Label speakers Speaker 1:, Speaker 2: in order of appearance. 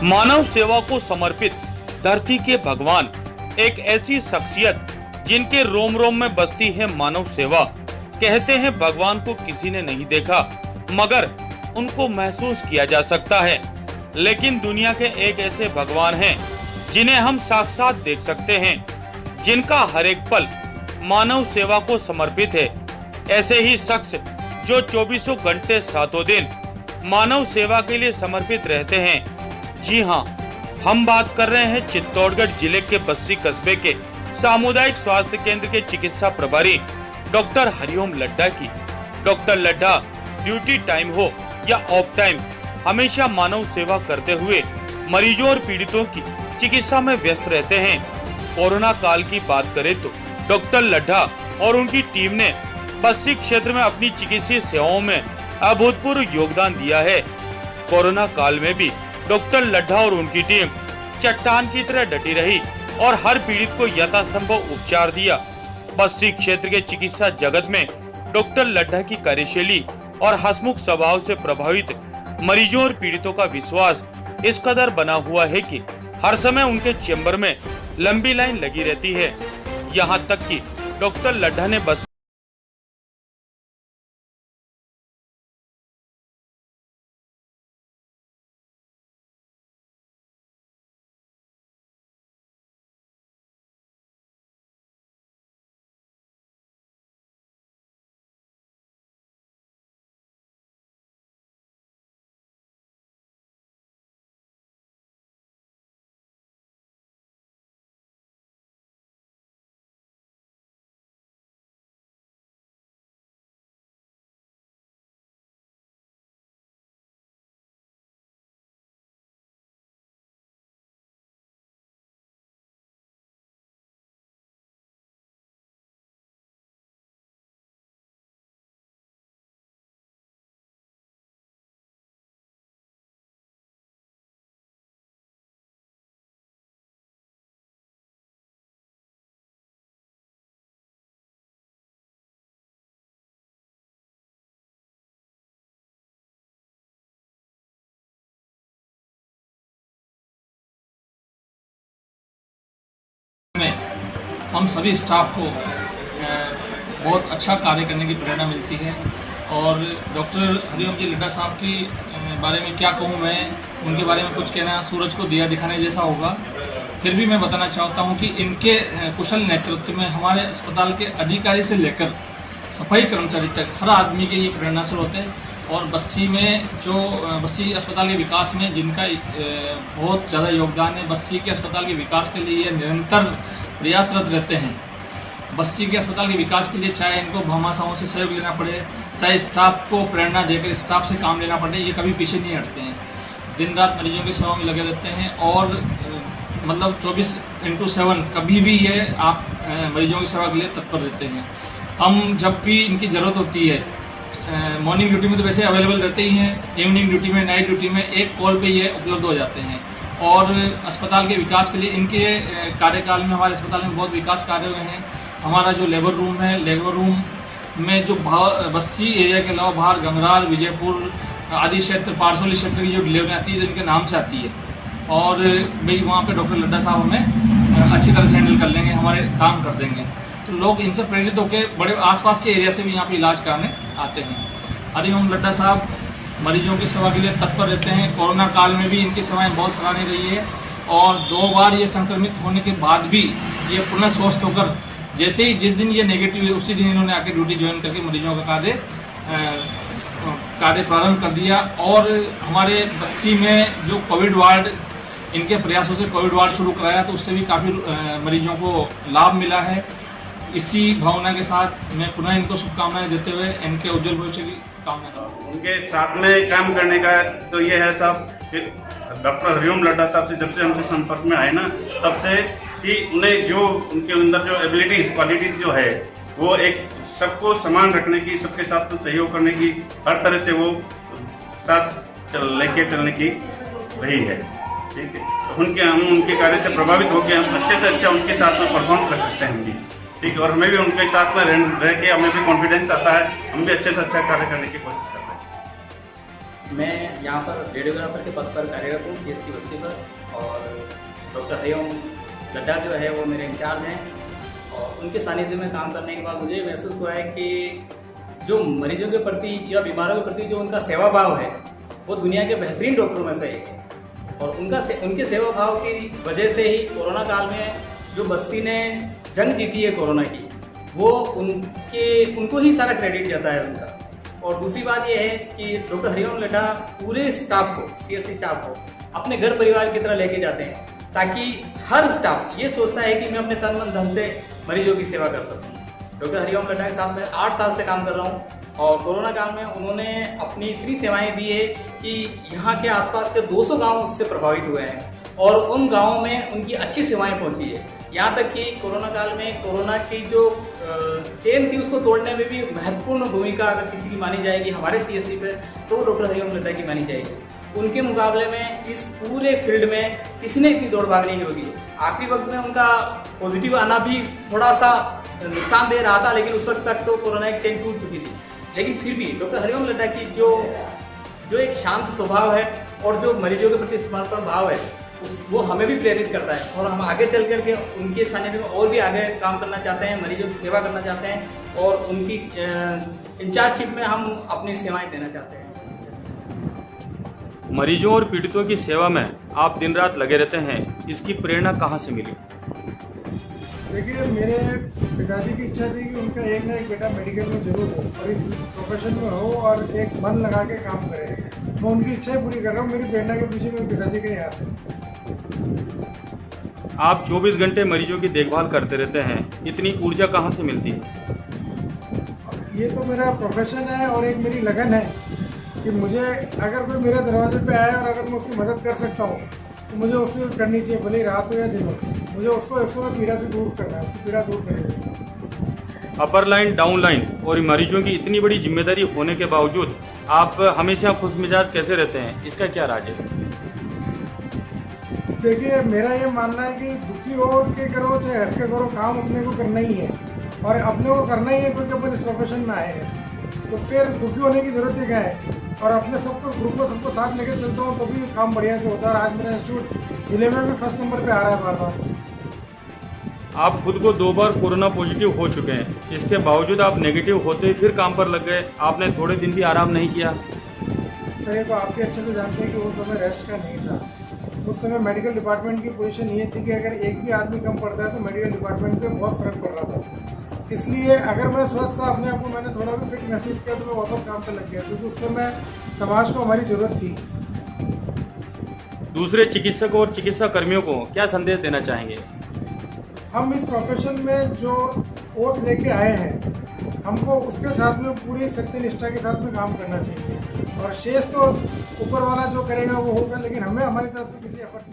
Speaker 1: मानव सेवा को समर्पित धरती के भगवान, एक ऐसी शख्सियत जिनके रोम रोम में बसती है मानव सेवा। कहते हैं भगवान को किसी ने नहीं देखा मगर उनको महसूस किया जा सकता है। लेकिन दुनिया के एक ऐसे भगवान हैं जिन्हें हम साक्षात देख सकते हैं, जिनका हर एक पल मानव सेवा को समर्पित है। ऐसे ही शख्स जो 24 घंटे 7 दिन मानव सेवा के लिए समर्पित रहते हैं। जी हाँ, हम बात कर रहे हैं चित्तौड़गढ़ जिले के बस्सी कस्बे के सामुदायिक स्वास्थ्य केंद्र के चिकित्सा प्रभारी डॉक्टर हरिओम लड्ढा की। डॉक्टर लड्ढा ड्यूटी टाइम हो या ऑफ टाइम हमेशा मानव सेवा करते हुए मरीजों और पीड़ितों की चिकित्सा में व्यस्त रहते हैं। कोरोना काल की बात करें तो डॉक्टर लड्ढा और उनकी टीम ने बस्सी क्षेत्र में अपनी चिकित्सीय सेवाओं में अभूतपूर्व योगदान दिया है। कोरोना काल में भी डॉक्टर लड्ढा और उनकी टीम चट्टान की तरह डटी रही और हर पीड़ित को यथासंभव उपचार दिया। बस्सी क्षेत्र के चिकित्सा जगत में डॉक्टर लड्ढा की कार्यशैली और हंसमुख स्वभाव से प्रभावित मरीजों और पीड़ितों का विश्वास इस कदर बना हुआ है कि हर समय उनके चेंबर में लंबी लाइन लगी रहती है। यहाँ तक कि डॉक्टर लड्ढा ने बस
Speaker 2: में हम सभी स्टाफ को बहुत अच्छा कार्य करने की प्रेरणा मिलती है। और डॉक्टर हरिओम जी लड्ढा साहब की बारे में क्या कहूँ मैं, उनके बारे में कुछ कहना सूरज को दिया दिखाने जैसा होगा। फिर भी मैं बताना चाहता हूँ कि इनके कुशल नेतृत्व में हमारे अस्पताल के अधिकारी से लेकर सफाई कर्मचारी तक हर आदमी के ये प्रेरणा स्रोत है। और बस्सी में जो बस्सी अस्पताल के विकास में जिनका बहुत ज़्यादा योगदान है, बस्सी के अस्पताल के विकास के लिए ये निरंतर प्रयासरत रहते हैं। बस्सी के अस्पताल के विकास के लिए चाहे इनको भामाशाहों से सहयोग लेना पड़े, चाहे स्टाफ को प्रेरणा देकर स्टाफ से काम लेना पड़े, ये कभी पीछे नहीं हटते हैं। दिन रात मरीजों की सेवा में लगे रहते हैं और मतलब 24/7 कभी भी ये आप मरीजों की सेवा के लिए तत्पर रहते हैं। हम जब भी इनकी ज़रूरत होती है, मॉर्निंग ड्यूटी में तो वैसे अवेलेबल रहते ही हैं, इवनिंग ड्यूटी में, नाइट ड्यूटी में एक कॉल पे ये उपलब्ध हो जाते हैं। और अस्पताल के विकास के लिए इनके कार्यकाल में हमारे अस्पताल में बहुत विकास कार्य हुए हैं। हमारा जो लेबर रूम है, लेबर रूम में जो बस्सी एरिया के अलावा बाहर गंगरार, विजयपुर आदि क्षेत्र, पारसोली क्षेत्र की जो डिलीवरी आती है, इनके नाम से आती है। और भाई वहाँ पे डॉक्टर लड्ढा साहब हमें अच्छी तरह से हैंडल कर लेंगे, हमारे काम कर देंगे। तो लोग इनसे प्रेरित होकर बड़े आसपास के एरिया से भी यहाँ पे इलाज कराने आते हैं। हरिओम लड्ढा साहब मरीजों की सेवा के लिए तत्पर रहते हैं। कोरोना काल में भी इनकी सेवाएं बहुत सराहनीय रही है। और 2 बार ये संक्रमित होने के बाद भी ये पुनः स्वस्थ होकर, जैसे ही जिस दिन ये नेगेटिव हुए उसी दिन इन्होंने आके ड्यूटी ज्वाइन करके मरीजों का कार्य प्रारंभ कर दिया। और हमारे बस्सी में जो कोविड वार्ड, इनके प्रयासों से कोविड वार्ड शुरू कराया, तो उससे भी काफ़ी मरीजों को लाभ मिला है। इसी भावना के साथ मैं पुनः इनको शुभकामनाएं देते हुए इनके उज्जवल भविष्य की कामना करता हूँ।
Speaker 3: उनके साथ में काम करने का तो ये है साहब कि डॉक्टर हरिओम लड्ढा साहब से जब से हमसे संपर्क में आए ना, तब से कि उन्हें जो उनके अंदर जो एबिलिटीज, क्वालिटीज जो है, वो एक सबको समान रखने की, सबके साथ सहयोग करने की, हर तरह से वो साथ लेके चलने की रही है। ठीक है, तो हम उनके कार्य से प्रभावित होकर हम अच्छे से अच्छा उनके साथ में परफॉर्म कर सकते हैं भी। ठीक है, और हमें भी उनके साथ में रह के हमें भी कॉन्फिडेंस आता है, हम भी अच्छे से अच्छा कार्य करने की कोशिश करते हैं।
Speaker 4: मैं यहाँ पर रेडियोग्राफर के पद पर कार्यरत हूँ CSC बस्ती पर, और डॉक्टर हरिओम लड्डा जो है वो मेरे इंचार्ज हैं। और उनके सानिध्य में काम करने के बाद मुझे महसूस हुआ है कि जो मरीजों के प्रति या बीमारों के प्रति जो उनका सेवा भाव है वो दुनिया के बेहतरीन डॉक्टरों में से एक है। और उनके सेवा भाव की वजह से ही कोरोना काल में जो बस्ती ने जंग जीती है कोरोना की, वो उनको ही सारा क्रेडिट जाता है उनका। और दूसरी बात यह है कि डॉक्टर हरिओम लड्डा पूरे स्टाफ को, CSC स्टाफ को अपने घर परिवार की तरह लेके जाते हैं, ताकि हर स्टाफ ये सोचता है कि मैं अपने तन मन धन से मरीजों की सेवा कर सकूं। डॉक्टर हरिओम लड्डा के साथ मैं 8 साल से काम कर रहा हूं, और कोरोना काल में उन्होंने अपनी इतनी सेवाएं दी है कि यहाँ के आसपास के 200 गांव इससे प्रभावित हुए हैं, और उन गाँवों में उनकी अच्छी सेवाएं पहुंची है। यहाँ तक कि कोरोना काल में कोरोना की जो चेन थी उसको तोड़ने में भी महत्वपूर्ण भूमिका अगर किसी की मानी जाएगी हमारे CSC पे, तो डॉक्टर हरिओम लड्डा की मानी जाएगी। उनके मुकाबले में इस पूरे फील्ड में किसी ने इतनी दौड़ भाग नहीं होगी। आखिरी वक्त में उनका पॉजिटिव आना भी थोड़ा सा नुकसान दे रहा था, लेकिन उस वक्त तक तो कोरोना की चेन टूट चुकी थी। लेकिन फिर भी डॉक्टर हरिओम लड्डा की जो एक शांत स्वभाव है और जो मरीजों के प्रति समर्पण भाव है, वो हमें भी प्रेरित करता है, और हम आगे चल करके उनके सानिध्य में और भी आगे काम करना चाहते हैं, मरीजों की सेवा करना चाहते हैं, और उनकी इंचार्जशिप में हम अपनी सेवाएं देना चाहते हैं।
Speaker 1: मरीजों और पीड़ितों की सेवा में आप दिन रात लगे रहते हैं, इसकी प्रेरणा कहाँ से मिली?
Speaker 5: देखिए, मेरे पिताजी की इच्छा थी कि उनका एक ना एक बेटा मेडिकल में जरूर हो और इस प्रोफेशन में हो और एक मन लगा के काम करे। मैं उनकी इच्छाएं पूरी कर रहा हूँ। मेरी प्रेरणा के पीछे मेरे पिताजी का ही हाथ है।
Speaker 1: आप 24 घंटे मरीजों की देखभाल करते रहते हैं, इतनी ऊर्जा कहाँ से मिलती है?
Speaker 5: ये तो मेरा प्रोफेशन है और एक मेरी लगन है कि मुझे अगर कोई मेरे दरवाजे पे आए और अगर मैं उसकी मदद कर सकता हूँ तो मुझे उसकी करनी चाहिए, भले ही रात हो या दिन हो। मुझे उसको पीड़ा से दूर करना है, उसकी पीड़ा दूर करनी है।
Speaker 1: अपर लाइन, डाउन लाइन और मरीजों की इतनी बड़ी जिम्मेदारी होने के बावजूद आप हमेशा खुश मिजाज कैसे रहते हैं, इसका क्या राज है?
Speaker 5: देखिए, मेरा ये मानना है कि दुखी हो के करो चाहे हंस के करो, काम अपने को करना ही है, और अपने को करना ही है क्योंकि अपन इस प्रोफेशन में आए हैं। तो फिर दुखी होने की जरूरत ही क्या है, और अपने सबको ग्रुप में सबको साथ लेकर चलता हूँ तो भी काम बढ़िया से होता है। आज मेरा इंस्टीट्यूट जिले में भी फर्स्ट नंबर पे आ रहा है बार बार।
Speaker 1: आप खुद को 2 बार कोरोना पॉजिटिव हो चुके हैं, इसके बावजूद आप नेगेटिव होते ही फिर काम पर लग गए, आपने थोड़े दिन भी आराम नहीं किया?
Speaker 5: सर, ये तो आप भी अच्छे से जानते हैं कि उस समय रेस्ट का नहीं था। उस समय मेडिकल डिपार्टमेंट की पोजीशन ये थी कि अगर एक भी आदमी कम पड़ता है तो मेडिकल डिपार्टमेंट पे बहुत फर्क पड़ रहा था। इसलिए अगर मैं स्वस्थ था, अपने आप को मैंने थोड़ा भी फिट महसूस किया तो मैं वापस काम पर लग गया, क्योंकि उस समय समाज को हमारी जरूरत थी।
Speaker 1: दूसरे चिकित्सकों और चिकित्सा कर्मियों को क्या संदेश देना चाहेंगे?
Speaker 5: हम इस प्रोफेशन में जो ओथ लेके आए हैं, हमको उसके साथ में पूरी सत्यनिष्ठा के साथ में काम करना चाहिए, और शेष तो ऊपर वाला जो करेगा वो होगा, लेकिन हमें हमारी तरफ से किसी एफर्ट